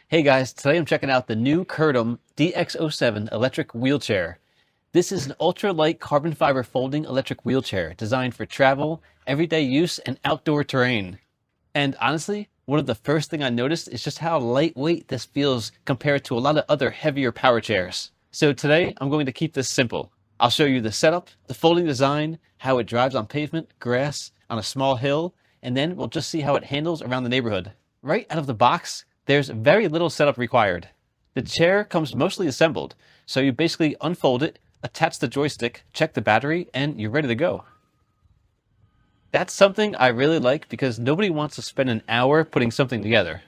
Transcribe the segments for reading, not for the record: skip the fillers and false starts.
Hey guys, today I'm checking out the new Kerdom DX07 electric wheelchair. This is an ultra-light carbon fiber folding electric wheelchair designed for travel, everyday use, and outdoor terrain. And honestly, one of the first thing I noticed is just how lightweight this feels compared to a lot of other heavier power chairs. So today I'm going to keep this simple. I'll show you the setup, the folding design, how it drives on pavement, grass, on a small hill, and then we'll just see how it handles around the neighborhood. Right out of the box, there's very little setup required. The chair comes mostly assembled, so you basically unfold it, attach the joystick, check the battery, and you're ready to go. That's something I really like because nobody wants to spend an hour putting something together.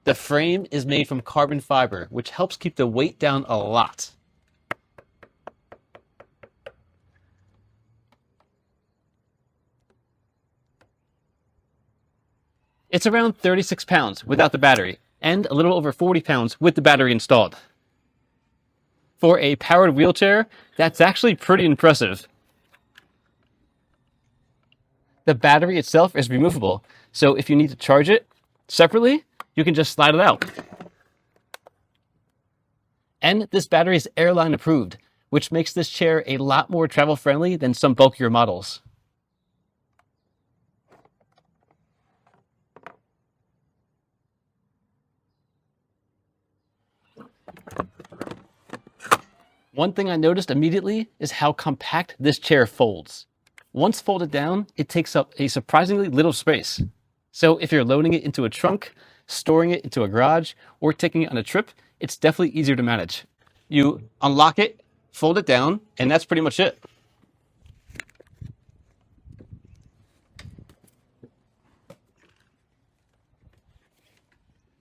The frame is made from carbon fiber, which helps keep the weight down a lot. It's around 36 pounds without the battery, and a little over 40 pounds with the battery installed. For a powered wheelchair, that's actually pretty impressive. The battery itself is removable, so if you need to charge it separately, you can just slide it out. And this battery is airline approved, which makes this chair a lot more travel friendly than some bulkier models. One thing I noticed immediately is how compact this chair folds. Once folded down, it takes up a surprisingly little space. So if you're loading it into a trunk, storing it into a garage, or taking it on a trip, it's definitely easier to manage. You unlock it, fold it down, and that's pretty much it.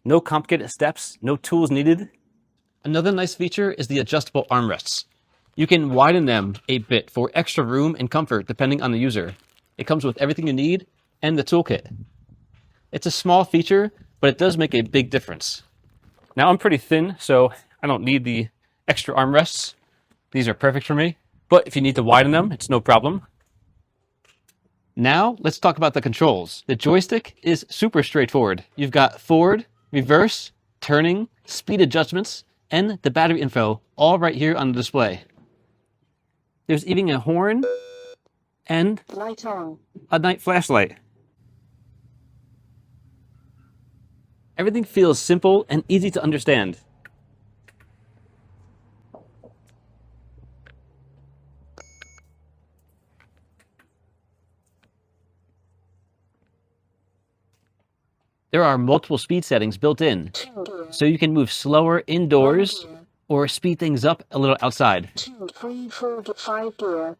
No complicated steps, no tools needed. Another nice feature is the adjustable armrests. You can widen them a bit for extra room and comfort depending on the user. It comes with everything you need and the toolkit. It's a small feature, but it does make a big difference. Now I'm pretty thin, so I don't need the extra armrests. These are perfect for me, but if you need to widen them, it's no problem. Now let's talk about the controls. The joystick is super straightforward. You've got forward, reverse, turning, speed adjustments, and the battery info all right here on the display. There's even a horn and light on. A night flashlight. Everything feels simple and easy to understand. There are multiple speed settings built in, so you can move slower indoors or speed things up a little outside. 2, 3, 4, 5 gear.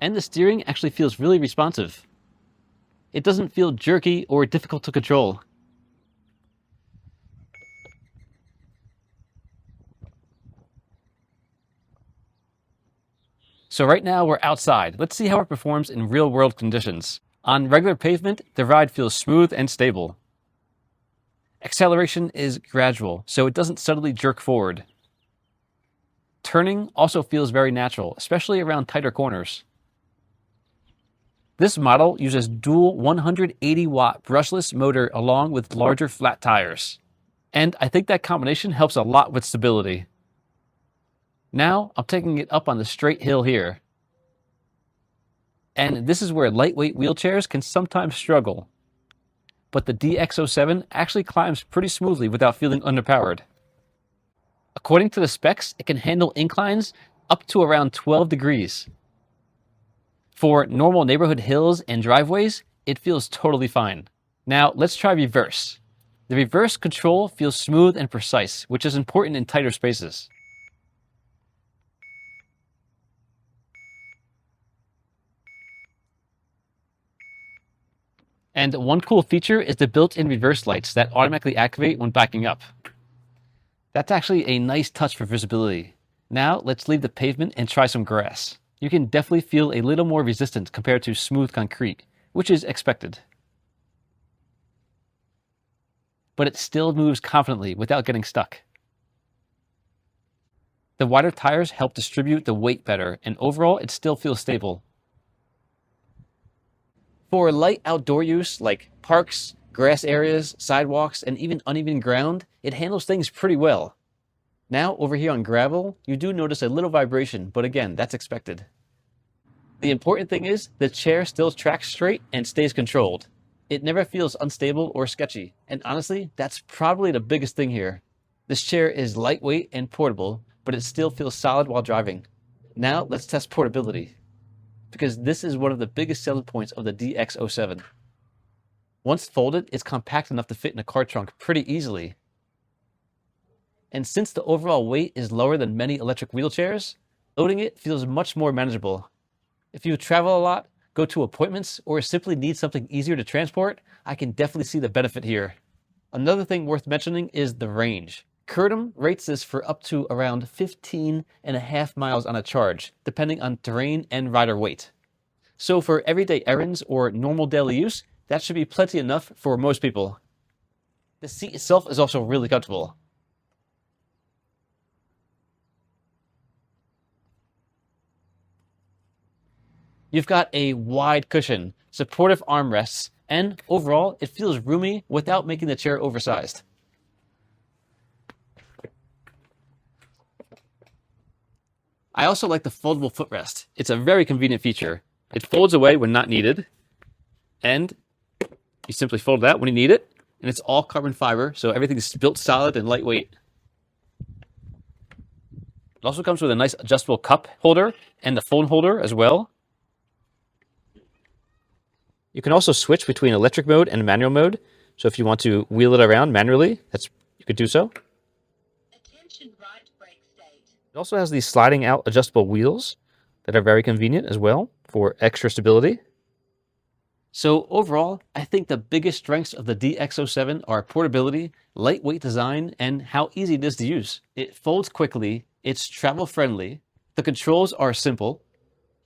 And the steering actually feels really responsive. It doesn't feel jerky or difficult to control. So right now we're outside. Let's see how it performs in real-world conditions. On regular pavement, the ride feels smooth and stable. Acceleration is gradual, so it doesn't suddenly jerk forward. Turning also feels very natural, especially around tighter corners. This model uses dual 180-watt brushless motor along with larger flat tires. And I think that combination helps a lot with stability. Now I'm taking it up on the straight hill here. And this is where lightweight wheelchairs can sometimes struggle. But the DX07 actually climbs pretty smoothly without feeling underpowered. According to the specs, it can handle inclines up to around 12 degrees. For normal neighborhood hills and driveways, it feels totally fine. Now let's try reverse. The reverse control feels smooth and precise, which is important in tighter spaces. And one cool feature is the built-in reverse lights that automatically activate when backing up. That's actually a nice touch for visibility. Now let's leave the pavement and try some grass. You can definitely feel a little more resistance compared to smooth concrete, which is expected. But it still moves confidently without getting stuck. The wider tires help distribute the weight better, and overall it still feels stable. For light outdoor use like parks, grass areas, sidewalks, and even uneven ground, it handles things pretty well. Now, over here on gravel, you do notice a little vibration, but again, that's expected. The important thing is the chair still tracks straight and stays controlled. It never feels unstable or sketchy, and honestly, that's probably the biggest thing here. This chair is lightweight and portable, but it still feels solid while driving. Now, let's test portability, because this is one of the biggest selling points of the DX07. Once folded, it's compact enough to fit in a car trunk pretty easily. And since the overall weight is lower than many electric wheelchairs, loading it feels much more manageable. If you travel a lot, go to appointments, or simply need something easier to transport, I can definitely see the benefit here. Another thing worth mentioning is the range. Kerdom rates this for up to around 15.5 miles on a charge, depending on terrain and rider weight. So for everyday errands or normal daily use, that should be plenty enough for most people. The seat itself is also really comfortable. You've got a wide cushion, supportive armrests, and overall, it feels roomy without making the chair oversized. I also like the foldable footrest. It's a very convenient feature. It folds away when not needed, and you simply fold it out when you need it, and it's all carbon fiber, so everything's built solid and lightweight. It also comes with a nice adjustable cup holder and the phone holder as well. You can also switch between electric mode and manual mode, so if you want to wheel it around manually, you could do so. It also has these sliding out adjustable wheels that are very convenient as well for extra stability. So overall, I think the biggest strengths of the DX07 are portability, lightweight design, and how easy it is to use. It folds quickly, it's travel friendly, the controls are simple,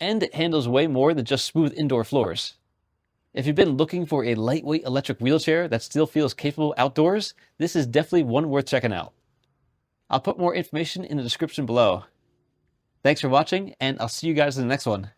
and it handles way more than just smooth indoor floors. If you've been looking for a lightweight electric wheelchair that still feels capable outdoors, this is definitely one worth checking out. I'll put more information in the description below. Thanks for watching, and I'll see you guys in the next one.